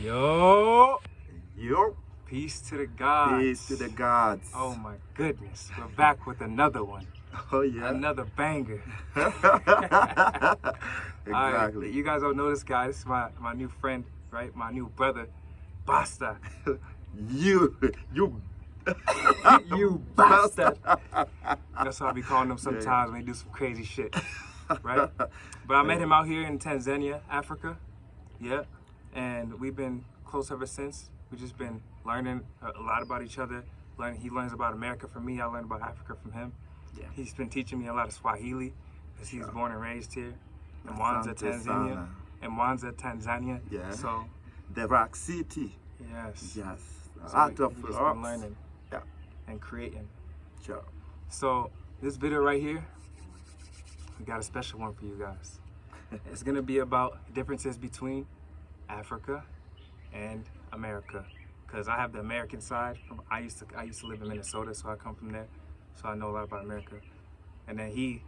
Yo, Yo, peace to the gods. peace to the gods. Oh my goodness, we're back with another one, Oh yeah. another banger. Exactly. All right, you guys don't know this guy. This is my new friend, right? My new brother, Basta. You You bastard. That's how I be calling him sometimes when he do some crazy shit, right? But I met him out here in Tanzania, Africa. Yeah, and we've been close ever since. We've just been learning a lot about each other. He learns about America from me. I learn about Africa from him. Yeah. He's been teaching me a lot of Swahili because he's born and raised here in Mwanza, Asante Tanzania. sana. In Mwanza, Tanzania. Yeah. So The Rock City. yes. Yes. So Out we of just been rocks. learning Yeah. and creating. Sure. So this video right here, we got a special one for you guys. It's gonna be about differences between Africa and America, because I have the American side. I used to live in Minnesota, so I come from there, so I know a lot about America. And then he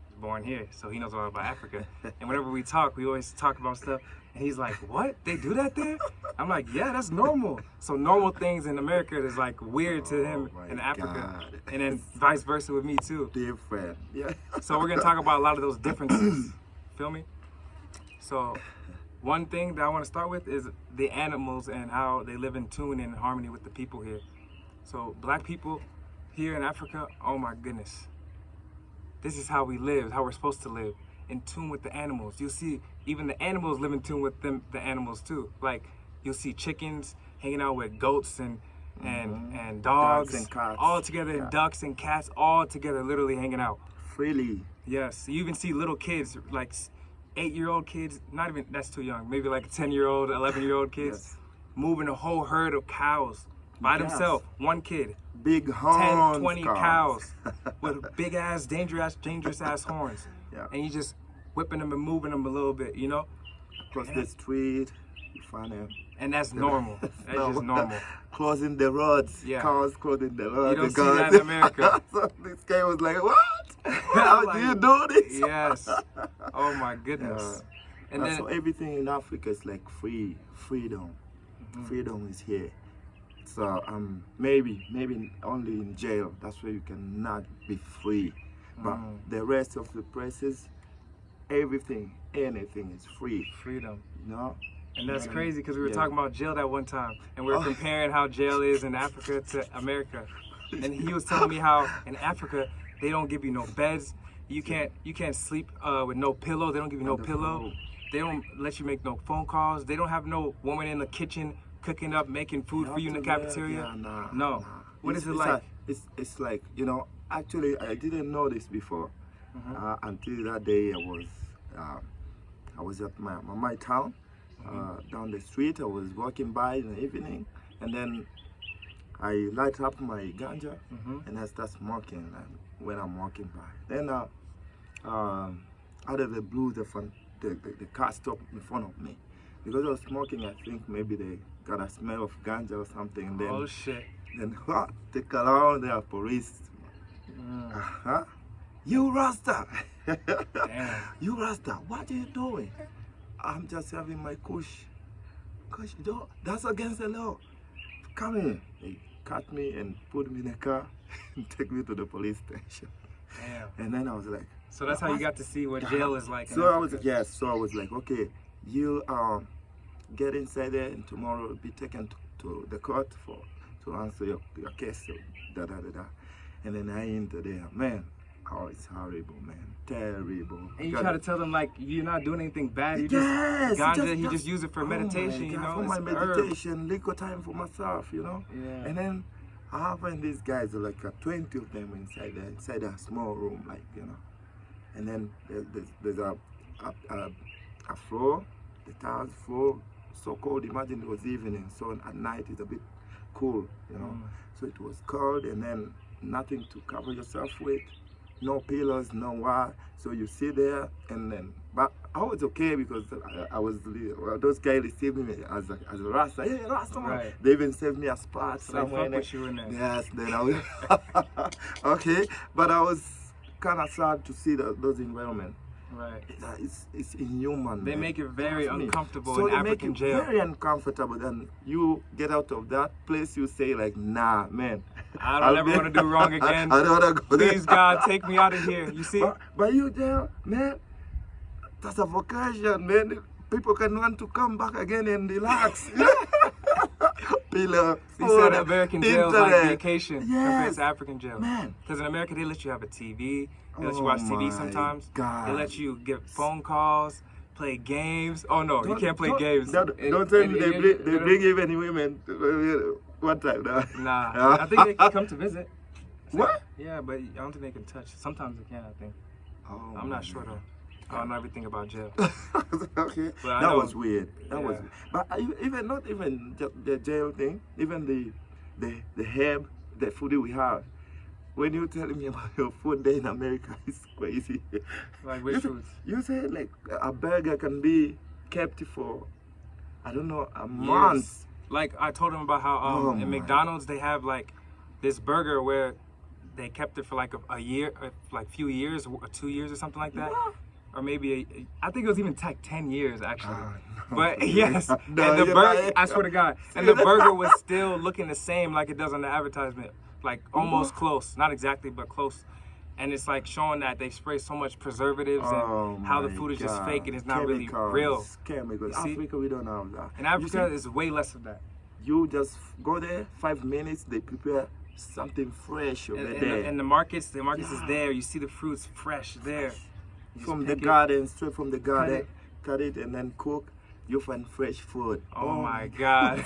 was born here, so he knows a lot about Africa. And whenever we talk, we always talk about stuff. And he's like, "What? They do that there?" I'm like, "Yeah, that's normal." So normal things in America is like weird to him Oh my in Africa, God. and then vice versa with me too. Different. Yeah. So we're gonna talk about a lot of those differences. Feel me? So one thing that I want to start with is the animals and how they live in tune and in harmony with the people here. So black people here in Africa, oh my goodness. This is how we live, how we're supposed to live, in tune with the animals. You'll see even the animals live in tune with the animals too. Like you'll see chickens hanging out with goats and dogs, Ducks and cats. all together, Yeah. and ducks and cats all together, literally hanging out. Freely. Yes, you even see little kids, like 8-year-old kids, not even, that's too young, maybe like 10-year-old, 11-year-old kids, Yes. moving a whole herd of cows by Yes. themselves, one kid, Big 10, horns. 20 cows with big ass, dangerous ass horns. Yeah. And you just whipping them and moving them a little bit, you know? Across the street, you find them. And that's normal. That's just normal. Closing the roads. Yeah. Cars closing the roads. don't the see guns. that in America. So this guy was like, "What? How do you do this?" Yes. Oh my goodness. And then, So everything in Africa is like freedom. Freedom is here. So maybe only in jail. That's where you cannot be free. But the rest of the places, anything is free. freedom. You know. And that's crazy because we were Yeah. talking about jail that one time, and we were comparing how jail is in Africa to America. And he was telling me how in Africa they don't give you no beds, you can't sleep with no pillow. They don't give you no On the pillow. floor. They don't let you make no phone calls. They don't have no woman in the kitchen cooking up, making food for you in the Not to cafeteria. yeah, nah, No. nah. What It's- is it it's like? It's like, you know, actually I didn't know this before until that day I was at my town down the street. I was walking by in the evening, and then I light up my ganja and I start smoking when I'm walking by. Then out of the blue the car stopped in front of me. Because I was smoking, I think maybe they got a smell of ganja or something. And then, Oh shit. then take around, there are police. You Rasta! Damn. You Rasta, what are you doing? I'm just having my kush. Kush, that's against the law. Come here. They cut me and put me in a car and take me to the police station. Damn. And then I was like, So that's how you got to see what jail is like. in so I was Africa. so I was like, okay, you get inside there, and tomorrow be taken to the court to answer your case. So, and then I enter there, man. Oh, it's horrible, man, terrible. And you try to tell them like you're not doing anything bad. You Yes, just ganja. You just use it for oh my meditation. You God, know, for my it's a herb. meditation, little time for myself, you know. Yeah. And then I find these guys like 20 of them inside a small room, like, you know. And then there's a floor, the tiles floor, so cold. Imagine it was evening, so at night it's a bit cool, you know. So it was cold, and then nothing to cover yourself with, no pillows, no wire. So you sit there, and then, but I was okay because I was, those guys received me as a Rasta. Hey, Rasta, man. Right. They even saved me a spot So they somewhere. fuck with you in there. Yes, then I was okay, but I was kind of sad to see those environment. Right. It's inhuman. They man. make it very Trust me. uncomfortable So in they make African it jail. very uncomfortable. Then you get out of that place, you say like, nah, man. I don't ever want to do wrong again. I don't want to go there. Please, God, take me out of here. You see? But you there, man, that's a vacation, man. People can want to come back again and relax. Pillar, He food, said American jail is like internet. vacation compared Yes. to African jail. Man. Because in America, they let you have a TV. They let you Oh watch TV my sometimes. God. They let you get phone calls, play games. Oh, no, you can't play games. Don't tell me they bring even women one time. No. Nah, I think they can come to visit. What? Yeah, but I don't think they can touch. Sometimes they can, I think. Oh, I'm not sure, though. I don't know everything about jail. Okay, But I that know- was weird. That was, Yeah. but even not even the jail thing, even the herb, the food we have. When you tell me about your food there in America, it's crazy. Like which foods? You say like a burger can be kept for, I don't know, a month. Years. Like I told him about how Oh my. in McDonald's they have like this burger where they kept it for like a year, like few years, or 2 years or something like that. What? Or maybe I think it was even like 10 years actually. No. But yes, No, and the you're burger, not- I swear to God, and the burger was still looking the same like it does on the advertisement, like almost close, not exactly, but close. And it's like showing that they spray so much preservatives Oh and how the my food is just God. fake and it's not really real. Chemicals. You see? Africa, we don't have that. In You Africa, see, it's way less of that. you just go there, 5 minutes, they prepare something fresh over there. And the markets is there. You see the fruits fresh there. You From just the pick it. garden, straight from the garden, it. cut it and then cook, you find fresh food. Oh my God.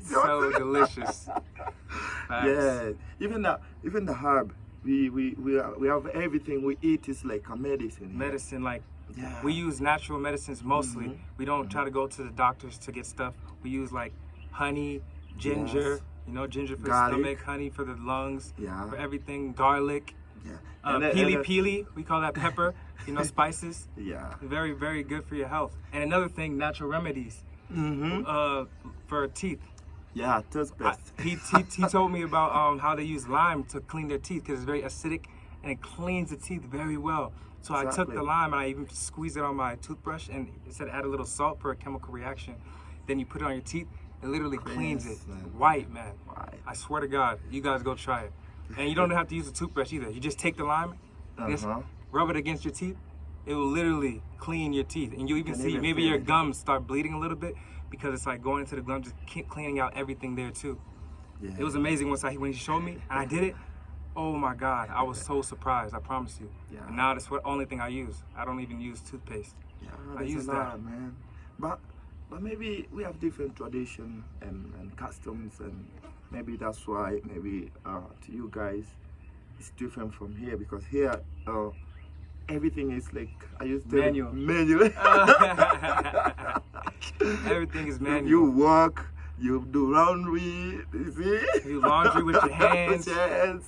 So delicious. Facts. Yeah, even the herb, we have everything we eat is like a medicine. here. Medicine, like Yeah. we use natural medicines mostly. Mhm. We don't try to go to the doctors to get stuff. We use like honey, ginger, Yes. ginger for Garlic. the stomach, honey for the lungs, Yeah. for everything, garlic, Yeah. And then- pili and then- pili, we call that pepper, spices. Yeah. Very, very good for your health. And another thing, natural remedies Mm-hmm. for teeth. Yeah, toothpaste. He told me about how they use lime to clean their teeth because it's very acidic and it cleans the teeth very well. So I took Exactly. the lime and I even squeezed it on my toothbrush and it said add a little salt for a chemical reaction. Then you put it on your teeth, it literally cleans it. Yes, man. White, man. White. I swear to God, you guys go try it. And you don't have to use a toothbrush either. You just take the lime, just Uh-huh. rub it against your teeth. It will literally clean your teeth. And you even Can see even maybe feel your it. gums start bleeding a little bit because it's like going into the gums, just keep cleaning out everything there too. Yeah. It was amazing when he showed me and I did it. Oh my God, I was so surprised, I promise you. Yeah. And now that's the only thing I use. I don't even use toothpaste. Yeah, I there's use a that. lot, man. But maybe we have different tradition and customs, and maybe that's why maybe to you guys it's different from here, because here everything is like I used to Manual. manual. Everything is manual. You walk, you do laundry, you see? You laundry with your hands. With your hands.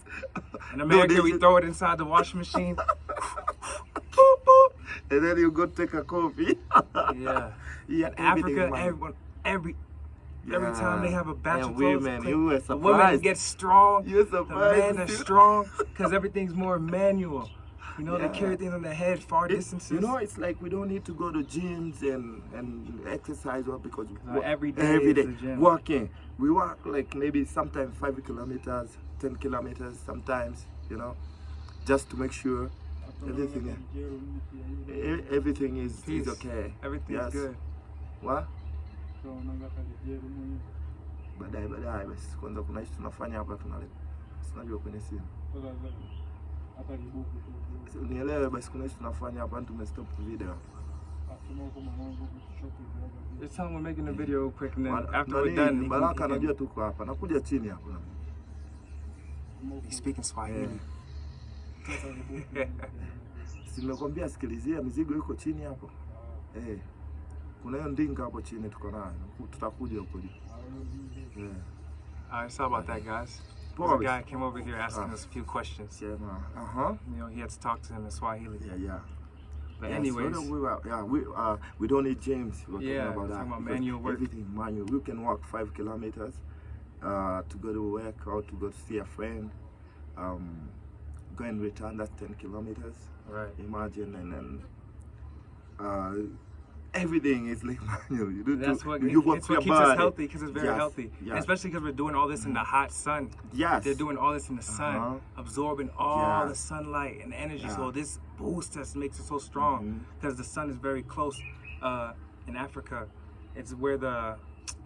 In America, No, we they- throw it inside the washing machine. Boop, boop. And then you go take a coffee. Yeah. Yeah, In Africa, everything every time they have a batch And of clothes, women, clean, you were the women surprised. get strong. You're The surprised. men are strong because everything's more manual. They Yeah. carry things on their head far distances. You know, it's like we don't need to go to gyms and exercise well, because No, every day every is day the gym. walking. We walk like maybe sometimes 5 kilometers, 10 kilometers sometimes, just to make sure everything is Peace. okay. Everything's Yes. good. What? Baadaye basi kwanza kuna kitu tunafanya hapa tunajua kwenye simu. Unielewe basi kuna kitu tunafanya hapa tumestop video. Just tell them we're making a video real quick and then after Nani, we're done, he Baraka can, anajua tuko hapa. Nakuja chini hapa. he's speaking Swahili. Simekwambia sikilizia mizigo iko chini hapo. Kuna hiyo ndinga hapo chini tuko nayo. Tutakuja huko juu. Alright, sorry about that, guys. Pause. This guy came over here asking us a few questions. Sema. He had to talk to him in Swahili. Yeah. But Yes, anyways, we don't need gyms. We're Yeah, talking about that. talking about because manual work. Everything manual. We can walk 5 kilometers to go to work or to go to see a friend. Go and return, that's 10 kilometers. right. Imagine, and then everything is like manual. You do That's to, what you work it's for what your keeps us body. healthy, because it's very Yes, healthy, yes. especially because we're doing all this in the hot sun. Yes. They're doing all this in the sun, Uh-huh. absorbing all Yeah. the sunlight and energy. Yeah. So this boosts us, makes us so strong, because the sun is very close. In Africa, it's where the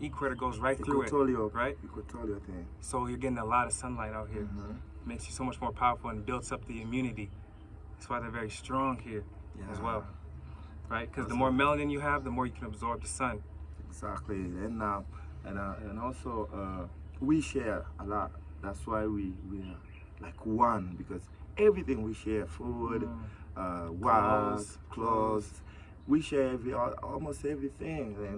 equator goes right through it, Equatorial, right? Equatorial thing. So you're getting a lot of sunlight out here. Makes you so much more powerful and builds up the immunity. That's why they're very strong here as well, right? Because the more melanin you have, the more you can absorb the sun. Exactly, and also we share a lot. That's why we are like one, because everything we share, food, clothes, we share almost everything. And